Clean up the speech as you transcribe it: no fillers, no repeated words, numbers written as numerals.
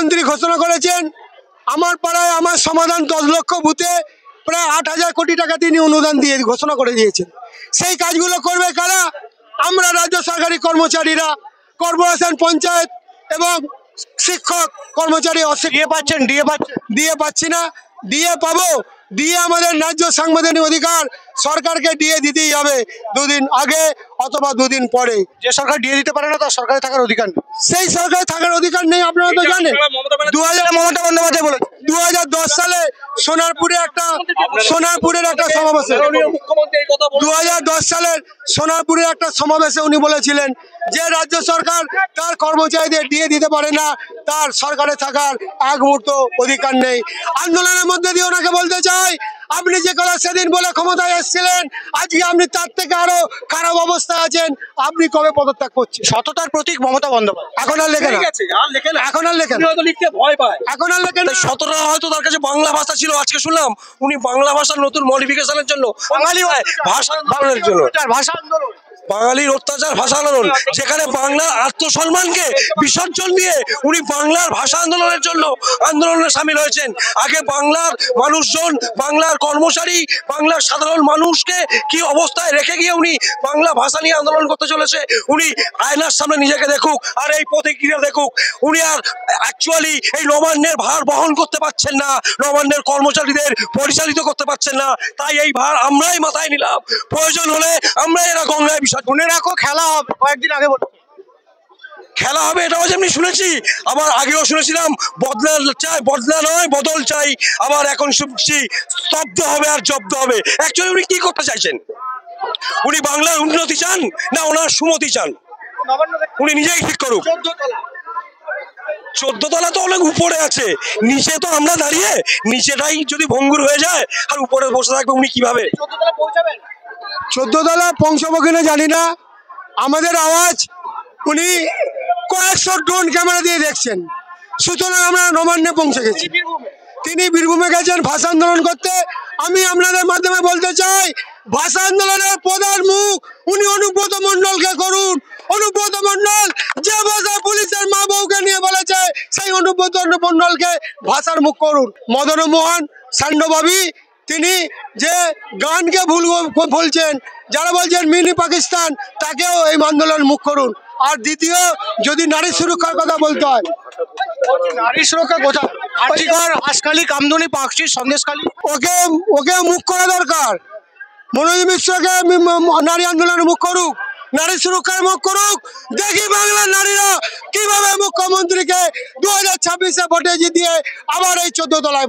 মুখ্যমন্ত্রী ঘোষণা করেছেন আমার পাড়ায় আমার সমাধান 10 লক্ষ বুথে প্রায় 8,000 কোটি টাকা তিনি অনুদান দিয়ে ঘোষণা করে দিয়েছেন। সেই কাজগুলো করবে কারা? আমরা রাজ্য সরকারি কর্মচারীরা, কর্পোরেশন, পঞ্চায়েত এবং শিক্ষক কর্মচারী দিয়ে পাচ্ছি না, দিয়ে পাবো। দিয়ে আমাদের ন্যায্য সাংবিধানিক অধিকার সরকারকে দিয়ে দিতেই হবে, 2 দিন আগে অথবা 2 দিন পরে। যে সরকার দিয়ে দিতে পারে না তার সরকারে থাকার অধিকার নেই। সেই সরকারে থাকার অধিকার নেই, আপনারা তো জানেন। মমতা বন্দ্যোপাধ্যায় বলে 2010 সালে সোনারপুরের একটা সমাবেশে 2010 সালের সোনারপুরের একটা সমাবেশে উনি বলেছিলেন যে রাজ্য সরকার তার কর্মচারীদের দিয়ে দিতে পারে না, তার সরকারে থাকার এক মুহূর্ত অধিকার নেই। আন্দোলনের মধ্যে দিয়ে ওনাকে বলতে চাই, আপনি যে কথা সেদিন বলে ক্ষমতায় এসেছিলেন, আজকে আপনি তার থেকে আরো খারাপ অবস্থায় আছেন। আপনি কবে পদত্যাগ করছেন? সততার প্রতীক মমতা বন্দ্যোপাধ্যায়। এখন আর লেখেন, এখন আর লেখেন, লিখতে ভয় পায়। এখন আর লেখেন। সততা হয়তো তার কাছে বাংলা ভাষা ছিল। আজকে শুনলাম উনি বাংলা ভাষার নতুন মডিফিকেশনের জন্য, বাঙালি ভাষা আন্দোলনের জন্য, ভাষা আন্দোলন, বাঙালির অত্যাচার ভাষা আন্দোলন, যেখানে বাংলার আত্মসম্মানকে বিসর্জন দিয়ে উনি বাংলার ভাষা আন্দোলনের জন্য আন্দোলনে সামিল হয়েছেন। আগে বাংলার মানুষজন, বাংলার কর্মচারী, বাংলার সাধারণ মানুষকে কি অবস্থায় রেখে গিয়ে উনি বাংলা ভাষা নিয়ে আন্দোলন করতে চলেছে। উনি আয়নার সামনে নিজেকে দেখুক আর এই প্রতিক্রিয়া দেখুক। উনি আর অ্যাকচুয়ালি এই নবান্নের ভার বহন করতে পারছেন না, নবান্নের কর্মচারীদের পরিচালিত করতে পারছেন না। তাই এই ভার আমরাই মাথায় নিলাম, প্রয়োজন হলে আমরাই এরা গঙ্গায় মনে রাখো খেলা হবে। কয়েকদিন আগে বলো খেলা হবে, এটাও যেমনি শুনেছি, আবার আগেও শুনেছিলাম বদলা নয় বদল চাই, আবার এখন শুনছি স্তব্ধ হবে আর জব্দ হবে। অ্যাকচুয়ালি উনি কি করতে চাইছেন? উনি বাংলার উন্নতি চান না ওনার সুমতি চান? উনি নিজেই ঠিক করুক। 14 তলা তো অনেক উপরে আছে, নিচে তো আমরা দাঁড়িয়ে, নিচেটাই যদি ভঙ্গুর হয়ে যায় আর উপরে বসে থাকবে উনি কিভাবে? 14 তলা পৌঁছাবো কিনা জানি না। আমাদের আওয়াজ উনি কয়েকশো ড্রোন ক্যামেরা দিয়ে দেখছেন, সুতরাং আমরা নবান্নে পৌঁছে গেছি। তিনি বীরভূমে গেছেন ভাষা আন্দোলন করতে। আমি আপনাদের মাধ্যমে বলতে চাই, ভাষা আন্দোলনের প্রধান মুখ উনি অনুব্রত মণ্ডলকে করুন। অনুব্রত মণ্ডল যে ভাষা পুলিশের মা বউকে নিয়ে বলেছে, সেই অনুব্রত মণ্ডলকে ভাষার মুখ করুন। মদন মোহন সান্ডবাবী তিনি যে গানকে ভুলছেন, যারা বলছেন মিনি পাকিস্তান, তাকেও এই আন্দোলন মুখ করুন। আর দ্বিতীয়, যদি নারী সুরক্ষার কথা বলতে হয়, নারী সুরক্ষা কোথায়? আর্টিকল, হাসখালি, কামদুনি, পাকশি, সন্দেশখালী, ওকে মুখ করা দরকার। মনোজ মিশ্রকে নারী আন্দোলনের মুখ করুক, নারী সুরক্ষার মুখ করুক। দেখি বাংলার নারীরা কিভাবে মুখ্যমন্ত্রীকে 2026-এ ভোটে জিতিয়ে আবার এই 14 তলায়